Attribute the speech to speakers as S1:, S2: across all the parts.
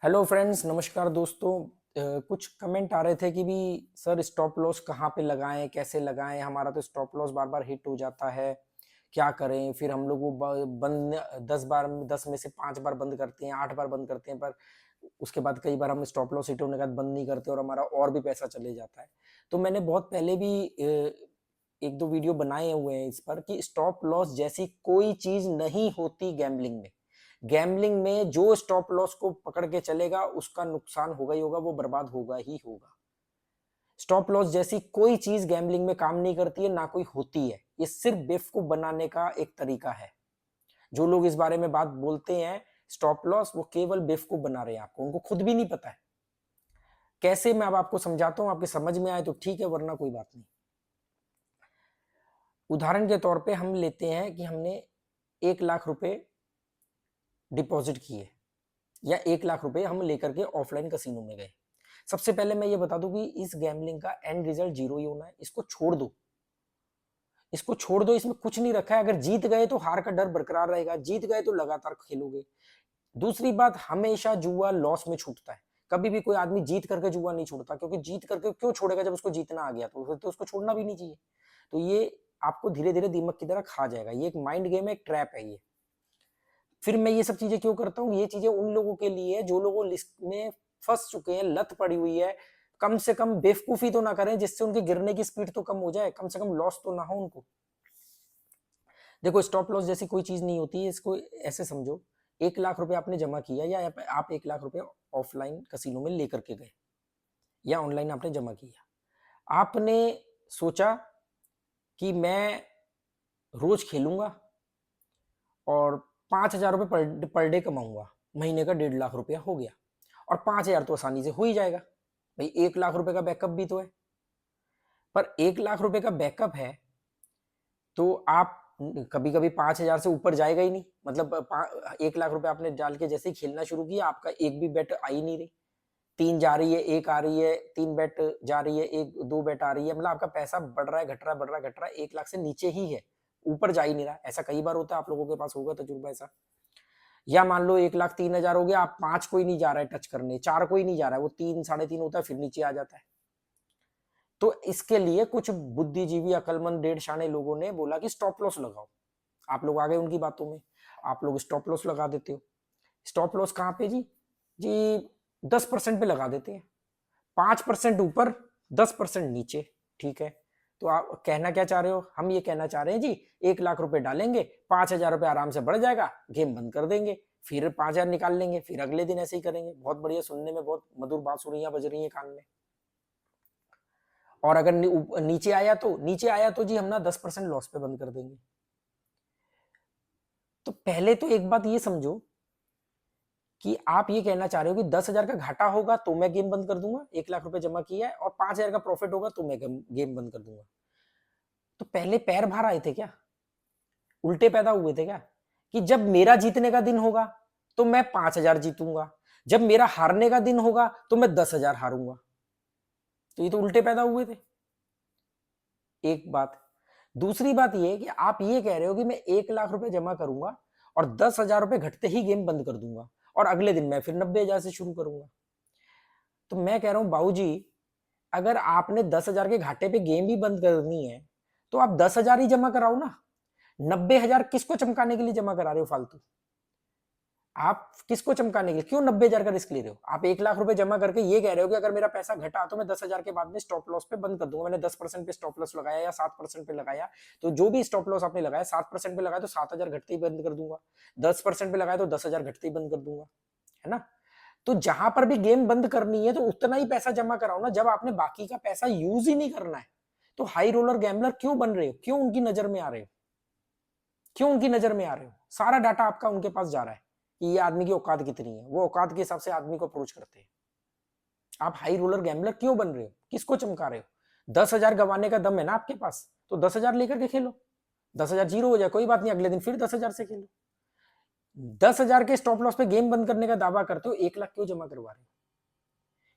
S1: Hello friends, नमस्कार दोस्तों। कुछ कमेंट आ रहे थे कि भी सर स्टॉप लॉस कहाँ पे लगाएं, कैसे लगाएं। हमारा तो स्टॉप लॉस बार बार हिट हो जाता है, क्या करें। फिर हम लोग वो बंद 10 बार 10 में से 5 बार बंद करते हैं, 8 बार बंद करते हैं, पर उसके बाद कई बार हम स्टॉप लॉस हिट होने के बाद बंद नहीं करते और हमारा और भी पैसा चले जाता है। तो मैंने बहुत पहले भी एक दो वीडियो बनाए हुए हैं इस पर कि स्टॉप लॉस जैसी कोई चीज नहीं होती गैम्बलिंग में। गैम्बलिंग में जो स्टॉप लॉस को पकड़ के चलेगा उसका नुकसान होगा ही होगा, वो बर्बाद होगा ही होगा। स्टॉप लॉस जैसी कोई चीज गैम्बलिंग में काम नहीं करती है, ना कोई होती है। ये सिर्फ बेवकूफ बनाने का एक तरीका है। जो लोग इस बारे में बात बोलते हैं स्टॉप लॉस, वो केवल बेवकूफ बना रहे हैं आपको, उनको खुद भी नहीं पता है कैसे। मैं अब आपको समझाता हूं, आपके समझ में आए तो ठीक है, वरना कोई बात नहीं। उदाहरण के तौर पे हम लेते हैं कि हमने 1 लाख रुपए डिपॉजिट किए, या 1 लाख रुपए हम लेकर के ऑफलाइन कसिनो में गए। सबसे पहले मैं ये बता दूं कि इस गैम्बलिंग का एंड रिजल्ट जीरो ही होना है। इसको छोड़ दो, इसको छोड़ दो, इसमें कुछ नहीं रखा है। अगर जीत गए तो हार का डर बरकरार रहेगा, जीत गए तो लगातार खेलोगे। दूसरी बात, हमेशा जुआ लॉस में छूटता है। कभी भी कोई आदमी जीत करके जुआ नहीं छोड़ता, क्योंकि जीत करके क्यों छोड़ेगा जब उसको जीतना आ गया, तो फिर तो उसको छोड़ना भी नहीं चाहिए। तो ये आपको धीरे धीरे दीमक की तरह खा जाएगा। ये एक माइंड गेम है, एक ट्रैप है ये। फिर मैं ये सब चीजें क्यों करता हूँ, ये चीजें उन लोगों के लिए है जो लोगों लिस्ट में फंस चुके हैं, लत पड़ी हुई है। कम से कम बेवकूफी तो ना करें जिससे उनके गिरने की स्पीड तो कम हो जाए, कम से कम लॉस तो ना हो उनको। देखो, स्टॉप लॉस जैसी कोई चीज नहीं होती है। इसको ऐसे समझो, 1 लाख रुपए आपने जमा किया, या आप 1 लाख रुपए ऑफलाइन कसिनो में लेकर के गए, या ऑनलाइन आपने जमा किया। आपने सोचा कि मैं रोज खेलूंगा और 5,000 रुपये पर डे कमाऊंगा, महीने का 1.5 लाख रुपया हो गया। और 5,000 तो आसानी से हो ही जाएगा भाई, 1 लाख रुपए का बैकअप भी तो है। पर 1 लाख रुपए का बैकअप है तो आप कभी कभी 5,000 से ऊपर जाएगा ही नहीं। मतलब 1 लाख रुपए आपने डाल के जैसे ही खेलना शुरू किया, आपका एक भी बेट आ ही नहीं रही। 3 जा रही है, 1 आ रही है, 3 बेट जा रही है, 1 2 बेट आ रही है। मतलब आपका पैसा बढ़ रहा है, घट रहा है, बढ़ रहा है, घट रहा है, 1 लाख से नीचे ही है, ऊपर जा ही नहीं रहा। ऐसा कई बार होता है, आप लोगों के पास होगा तजुर्बा ऐसा। या मान लो 1,03,000 हो गया, आप 5 कोई नहीं जा रहा है टच करने, 4 कोई नहीं जा रहा है, वो 3 3.5 होता है, फिर नीचे आ जाता है। तो इसके लिए कुछ बुद्धिजीवी अकलमंद डेढ़ शाने लोगों ने बोला कि स्टॉप लॉस लगाओ। आप लोग आ गए उनकी बातों में, आप लोग स्टॉप लॉस लगा देते हो। स्टॉप लॉस कहाँ पे जी? जी 10% पे लगा देते हैं, 5% ऊपर, 10% नीचे। ठीक है, तो आप कहना क्या चाह रहे हो? हम ये कहना चाह रहे हैं जी, 1 लाख रुपए डालेंगे, 5,000 रुपए आराम से बढ़ जाएगा, गेम बंद कर देंगे, फिर 5,000 निकाल लेंगे, फिर अगले दिन ऐसे ही करेंगे। बहुत बढ़िया, सुनने में बहुत मधुर बांसुरियां बज रही हैं कान में। और अगर नीचे आया तो जी हम ना 10% लॉस पे बंद कर देंगे। तो पहले तो एक बात ये समझो कि आप ये कहना चाह रहे हो कि 10,000 का घाटा होगा तो मैं गेम बंद कर दूंगा, 1 लाख रुपए जमा किया है, और 5,000 का प्रॉफिट होगा तो मैं गेम बंद कर दूंगा। तो पहले पैर बाहर आए थे क्या? उल्टे पैदा हुए थे क्या? कि जब मेरा जीतने का दिन होगा तो मैं 5,000 जीतूंगा, जब मेरा हारने का दिन होगा तो मैं 10,000 हारूंगा। तो ये तो उल्टे पैदा हुए थे, एक बात। दूसरी बात ये कि आप ये कह रहे हो कि मैं 1 लाख रुपए जमा करूंगा और 10,000 रुपए घटते ही गेम बंद कर दूंगा, और अगले दिन मैं फिर 90,000 से शुरू करूंगा। तो मैं कह रहा हूं बाबूजी, अगर आपने 10,000 के घाटे पे गेम भी बंद करनी है तो आप 10,000 ही जमा कराओ ना। 90,000 किसको चमकाने के लिए जमा करा रहे हो फालतू? आप किसको चमकाने के लिए क्यों 90,000 का रिस्क ले रहे हो? आप 1 लाख रुपए जमा करके ये कह रहे हो कि अगर मेरा पैसा घटा तो मैं 10,000 के बाद में स्टॉप लॉस पे बंद कर दूंगा। मैंने 10% पे स्टॉप लॉस लगाया या 7% पे लगाया, तो जो भी स्टॉप लॉस आपने लगाया, 7% पे लगाया तो 7,000 घटते ही बंद कर दूंगा, 10% पे लगाया तो 10,000 घटते ही बंद कर दूंगा, है ना? तो जहां पर भी गेम बंद करनी है तो उतना ही पैसा जमा कराओ ना, जब आपने बाकी का पैसा यूज ही नहीं करना है। तो हाई रोलर गैम्बलर क्यों बन रहे हो? क्यों उनकी नजर में आ रहे हो? क्यों उनकी नजर में आ रहे हो? सारा डाटा आपका उनके पास जा रहा है कि ये आदमी की औकात कितनी है, वो औकात के हिसाब से आदमी को अप्रोच करते हैं। आप हाई रोलर गैम्बलर क्यों बन रहे हो? किसको चमका रहे हो? 10,000 गंवाने का दम है ना आपके पास, तो 10,000 लेकर के खेलो। 10,000 जीरो हो जाए कोई बात नहीं, अगले दिन फिर 10,000 से खेलो। 10,000 के स्टॉप लॉस पे गेम बंद करने का दावा करते हो, 1 लाख क्यों जमा करवा रहे हो?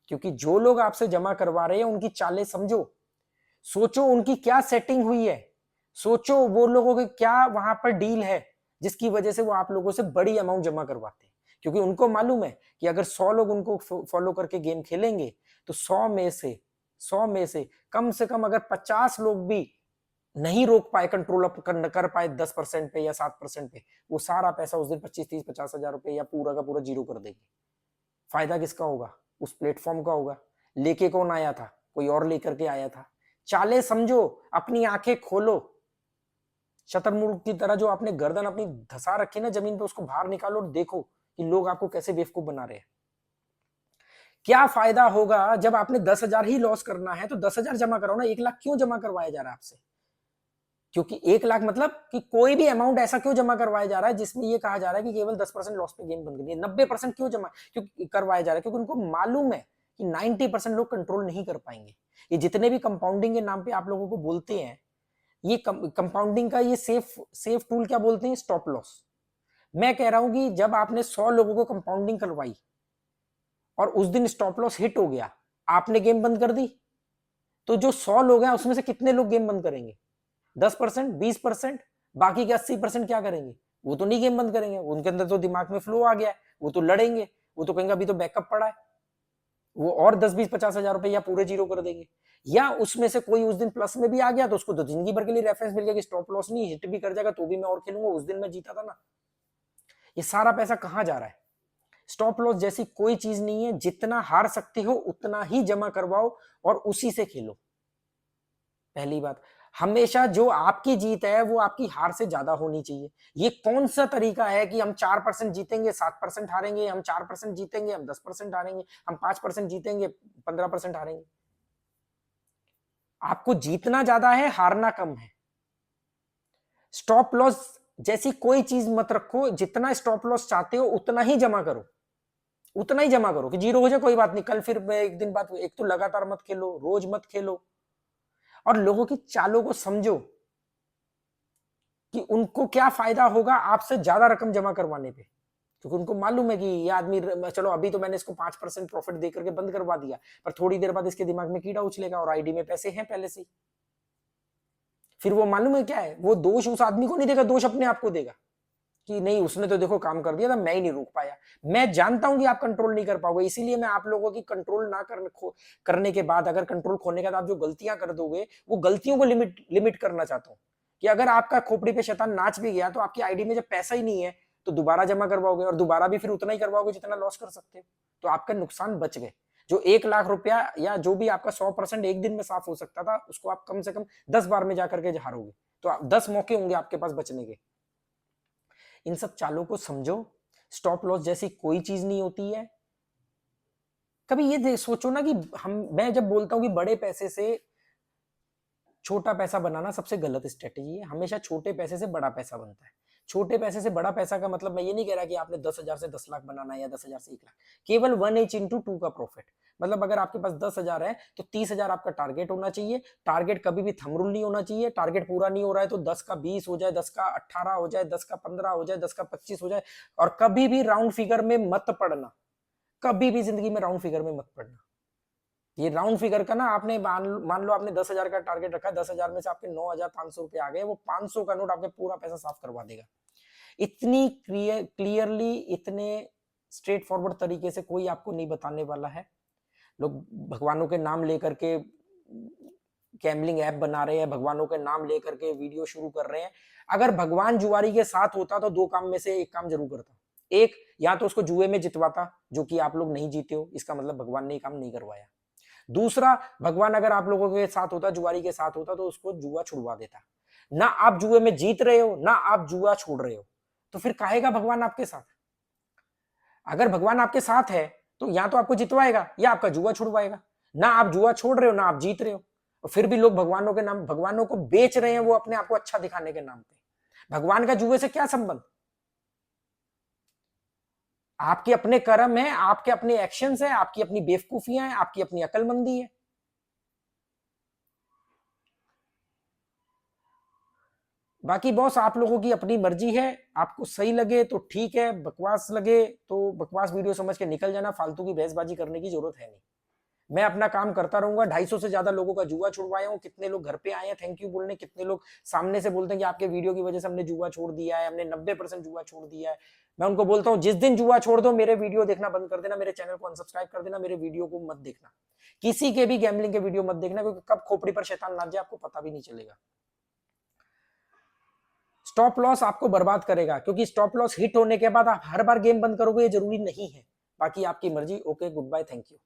S1: क्योंकि जो लोग आपसे जमा करवा रहे हैं उनकी चालें समझो, सोचो उनकी क्या सेटिंग हुई है, सोचो वो लोगों के क्या वहां पर डील है जिसकी वजह से वो आप लोगों से बड़ी अमाउंट जमा करवाते हैं। क्योंकि उनको मालूम है कि अगर 100 लोग उनको फॉलो करके गेम खेलेंगे तो 100 में से कम अगर 50 लोग भी नहीं रोक पाए, कंट्रोल अप कर पाए 10% पे या 7% पे, वो सारा पैसा उस दिन 25, 30, 50 हजार रुपए या पूरा का पूरा जीरो कर देंगे। फायदा किसका होगा? उस प्लेटफॉर्म का होगा। लेके कौन आया था? कोई और लेकर के आया था। चाले समझो, अपनी आंखें खोलो, शतरमुर्ग की तरह जो आपने गर्दन अपनी धसा रखी ना जमीन पे, उसको बाहर निकालो और देखो कि लोग आपको कैसे बेवकूफ बना रहे हैं। क्या फायदा होगा जब आपने 10,000 ही लॉस करना है तो 10,000 जमा कराओ ना। 1 लाख क्यों जमा करवाया जा रहा है आपसे? क्योंकि 1 लाख मतलब कि कोई भी अमाउंट ऐसा क्यों जमा करवाया जा रहा है जिसमें ये कहा जा रहा है कि केवल 10% लॉस पे गेम बंद करनी है? 90% क्यों जमा क्यों करवाया जा रहा है? क्योंकि उनको मालूम है कि 90% लोग कंट्रोल नहीं कर पाएंगे। ये जितने भी कंपाउंडिंग के नाम पे आप लोगों को बोलते हैं, ये कंपाउंडिंग का ये सेफ टूल क्या बोलते हैं? Stop loss. मैं कह रहा हूं कि जब आपने 100 लोगों को कंपाउंडिंग करवाई और उस दिन स्टॉप लॉस हिट हो गया, आपने गेम बंद कर दी, तो जो 100 लोग हैं उसमें से कितने लोग गेम बंद करेंगे? 10%, 20%? बाकी के 80% क्या करेंगे? वो तो नहीं गेम बंद करेंगे, उनके अंदर तो दिमाग में फ्लो आ गया है, वो तो लड़ेंगे, वो तो कहेंगे अभी तो बैकअप पड़ा है, वो और 10, 20, 50 हजार रुपए या पूरे जीरो कर देंगे। या उसमें से कोई उस दिन प्लस में भी आ गया तो उसको तो जिंदगी भर के लिए रेफरेंस मिल गया कि स्टॉप लॉस नहीं, हिट भी कर जाएगा तो भी मैं और खेलूंगा, उस दिन मैं जीता था ना। ये सारा पैसा कहां जा रहा है? स्टॉप लॉस जैसी कोई चीज नहीं है। जितना हार सकते हो उतना ही जमा करवाओ और उसी से खेलो। पहली बात, हमेशा जो आपकी जीत है वो आपकी हार से ज्यादा होनी चाहिए। ये कौन सा तरीका है कि हम 4% जीतेंगे, 7% हारेंगे, हम 4% जीतेंगे, हम 10% हारेंगे, हम 5% जीतेंगे, 15% हारेंगे? आपको जीतना ज्यादा है, हारना कम है। स्टॉप लॉस जैसी कोई चीज मत रखो। जितना स्टॉप लॉस चाहते हो उतना ही जमा करो, उतना ही जमा करो कि जीरो हो जाए कोई बात नहीं, कल फिर एक दिन बाद। एक तो लगातार मत खेलो, रोज मत खेलो, और लोगों की चालों को समझो कि उनको क्या फायदा होगा आपसे ज्यादा रकम जमा करवाने पे। क्योंकि उनको मालूम है कि ये आदमी, चलो अभी तो मैंने इसको 5% प्रॉफिट देकर के बंद करवा दिया, पर थोड़ी देर बाद इसके दिमाग में कीड़ा उछलेगा और आईडी में पैसे हैं पहले से ही। फिर वो मालूम है क्या है, वो दोष उस आदमी को नहीं देगा, दोष अपने आप को देगा कि नहीं उसने तो देखो काम कर दिया था, मैं ही नहीं रोक पाया। मैं जानता हूं कि आप कंट्रोल नहीं कर पाओगे, इसीलिए मैं आप लोगों की कंट्रोल ना करने के बाद, अगर कंट्रोल खोने के बाद आप जो गलतियां कर दोगे, वो गलतियों को लिमिट करना चाहता हूं कि अगर आपका खोपड़ी पे शैतान नाच भी गया तो आपकी आईडी में जब पैसा ही नहीं है तो दोबारा जमा करवाओगे और दोबारा भी फिर उतना ही करवाओगे जितना लॉस कर सकते हो, तो आपका नुकसान बच गए। जो 1 लाख रुपया या जो भी आपका 100% एक दिन में साफ हो सकता था, उसको आप कम से कम 10 बार में जाकर के हारोगे, तो 10 मौके होंगे आपके पास बचने के। इन सब चालों को समझो। स्टॉप लॉस जैसी कोई चीज नहीं होती है। कभी ये सोचो ना कि मैं जब बोलता हूं कि बड़े पैसे से छोटा पैसा बनाना सबसे गलत स्ट्रेटेजी है। हमेशा छोटे पैसे से बड़ा पैसा बनता है। छोटे पैसे से बड़ा पैसा का मतलब मैं ये नहीं कह रहा कि आपने 10,000 से 10 लाख बनाना है या 10,000 से 1 लाख। केवल 1h into 2 का प्रॉफिट। मतलब अगर आपके पास 10,000 है तो 30,000 आपका टारगेट होना चाहिए। टारगेट कभी भी थंब रूल नहीं होना चाहिए। टारगेट पूरा नहीं हो रहा है तो 10 का 20 हो जाए, 10 का 18 हो जाए, 10 का 15 हो जाए, 10 का 25 हो जाए। और कभी भी राउंड फिगर में मत पड़ना, कभी भी जिंदगी में राउंड फिगर में मत पड़ना। ये राउंड फिगर का ना, आपने मान लो आपने 10,000 का टारगेट रखा है, 10,000 में से आपके 9,500 रुपए आ गए, वो 500 का नोट आपके पूरा पैसा साफ करवा देगा। इतनी क्लियरली, इतने स्ट्रेट फॉरवर्ड तरीके से कोई आपको नहीं बताने वाला है। लोग भगवानों के नाम लेकर के गैम्बलिंग ऐप बना रहे हैं, भगवानों के नाम लेकर के वीडियो शुरू कर रहे हैं। अगर भगवान जुआरी के साथ होता तो 2 काम में से 1 काम जरूर करता। एक, या तो उसको जुए में जितवाता, जो कि आप लोग नहीं जीते हो, इसका मतलब भगवान ने ये काम नहीं करवाया। दूसरा, भगवान अगर आप लोगों के साथ होता, जुआरी के साथ होता, तो उसको जुआ छुड़वा देता। ना आप जुए में जीत रहे हो, ना आप जुआ छोड़ रहे हो, तो फिर कहेगा भगवान आपके साथ? अगर भगवान आपके साथ है तो या तो आपको जितवाएगा या आपका जुआ छुड़वाएगा। ना आप जुआ छोड़ रहे हो, ना आप जीत रहे हो, और फिर भी लोग भगवानों के नाम, भगवानों को बेच रहे हैं, वो अपने आप को अच्छा दिखाने के नाम पे। भगवान का जुए से क्या संबंध? आपके अपने कर्म है, आपके अपने एक्शंस है, आपकी अपनी बेवकूफियां हैं, आपकी अपनी अकलमंदी है। बाकी बॉस आप लोगों की अपनी मर्जी है। आपको सही लगे तो ठीक है, बकवास लगे तो बकवास वीडियो समझ के निकल जाना। फालतू की बहसबाजी करने की जरूरत है नहीं। मैं अपना काम करता रहूंगा। 250 से ज्यादा लोगों का जुआ छुड़वाया हूँ। कितने लोग घर पे आए हैं थैंक यू बोलने, कितने लोग सामने से बोलते हैं कि आपके वीडियो की वजह से हमने जुआ छोड़ दिया है, हमने 90% जुआ छोड़ दिया है। मैं उनको बोलता हूँ जिस दिन जुआ छोड़ दो मेरे वीडियो देखना बंद कर देना, मेरे चैनल को अनसब्सक्राइब कर देना, मेरे वीडियो को मत देखना, किसी के भी गैम्बलिंग के वीडियो मत देखना, क्योंकि कब खोपड़ी पर शैतान नाच जाए आपको पता भी नहीं चलेगा। स्टॉप लॉस आपको बर्बाद करेगा, क्योंकि स्टॉप लॉस हिट होने के बाद आप हर बार गेम बंद करोगे ये जरूरी नहीं है। बाकी आपकी मर्जी। Okay, good bye, thank you.